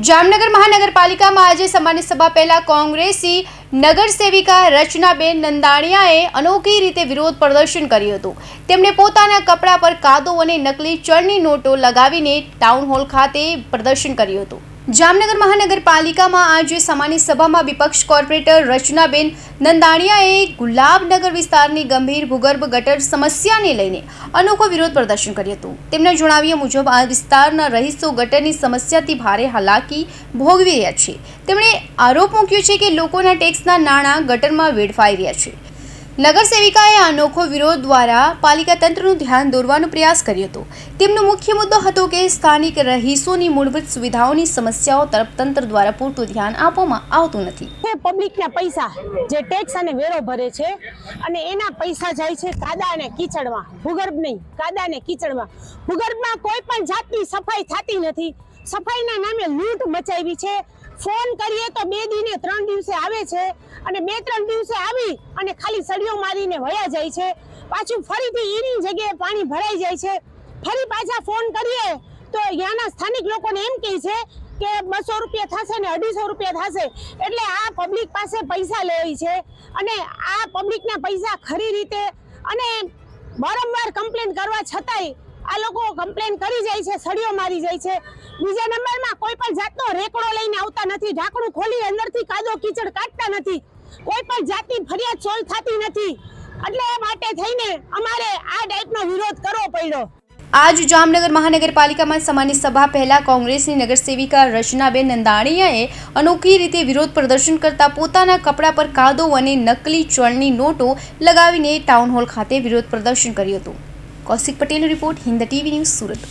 જામનગર મહાનગરપાલિકામાં આજે સામાન્ય સભા પહેલા કોંગ્રેસી નગરસેવિકા રચનાબેન નંદાણીયાએ અનોખી રીતે વિરોધ પ્રદર્શન કર્યું હતું। તેમણે પોતાના કપડા પર કાદવ અને નકલી ચલણી નોટો લગાવીને ટાઉન હોલ ખાતે પ્રદર્શન કર્યું હતું। જામનગર મહાનગરપાલિકામાં આજે સામાન્ય સભામાં વિપક્ષ કોર્પોરેટર રચનાબેન નંદાણીયાએ ગુલાબનગર વિસ્તારની ગંભીર ભૂગર્ભ ગટર સમસ્યાને લઈને અનોખો વિરોધ પ્રદર્શન કર્યું હતું। તેમના જણાવ્યા મુજબ આ વિસ્તારના રહીશો ગટરની સમસ્યાથી ભારે હાલાકી ભોગવી રહ્યા છે। તેમણે આરોપ મૂક્યો છે કે લોકોના ટેક્સના નાણાં ગટરમાં વેડફાઈ રહ્યા છે। નગરસેવિકાએ અનોખો વિરોધ દ્વારા પાલિકા તંત્રનું ધ્યાન દોરવાનો પ્રયાસ કર્યો હતો। તેમનો મુખ્ય મુદ્દો હતો કે સ્થાનિક રહીશોની મૂળભૂત સુવિધાઓની સમસ્યાઓ તરફ તંત્ર દ્વારા પૂરતું ધ્યાન આપવામાં આવતું નથી। પબ્લિકના પૈસા જે ટેક્સ અને વેરો ભરે છે અને એના પૈસા જાય છે કાદા અને કીચડમાં, ભૂગર્ભ નહીં, કાદા અને કીચડમાં। ભૂગર્ભમાં કોઈ પણ જાતની સફાઈ થતી નથી। સફાઈના નામે લૂંટ મચાવી છે। ફોન કરીએ તો 2 દિને 3 દિવસે આવે છે અને 2-3 દિવસે આવી અને ખાલી સળીઓ મારીને વયા જાય છે। પાછું ફરીથી એની જગ્યાએ પાણી ભરાઈ જાય છે। ફરી પાછા ફોન કરીએ તો અહીંયાના સ્થાનિક લોકોને એમ કહે છે કે 200 રૂપિયા થશે ને 250 રૂપિયા થશે। એટલે આ પબ્લિક પાસે પૈસા લે છે અને આ પબ્લિકના પૈસા ખરી રીતે અને વારંવાર કમ્પ્લેન કરવા છતાંય આ લોકો કમ્પ્લેન કરી જાય છે, સળીઓ મારી જાય છે। બીજા નંબરમાં કોઈ પણ જાતનો રેકડો લઈને આવતા નથી, ઢાંકણું ખોલી અંદરથી કાદો કીચડ કાઢતા નથી, કોઈ પણ જાતની ફરિયાદ સોલ્વ થતી નથી। એટલે એ માટે થઈને અમારે આ ટાઈપનો વિરોધ કરવો પડ્યો। આજ જામનગર મહાનગરપાલિકામાં સામાન્ય સભા પહેલા કોંગ્રેસની નગરસેવિકા રચનાબેન નંદાણીયાએ અનોખી રીતે વિરોધ પ્રદર્શન કરતા પોતાના કપડા પર કાદવ અને નકલી ચલણી નોટો લગાવીને ટાઉન હોલ ખાતે વિરોધ પ્રદર્શન કર્યું હતું। કૌશિક પટેલનો report, Hind TV news, Surat.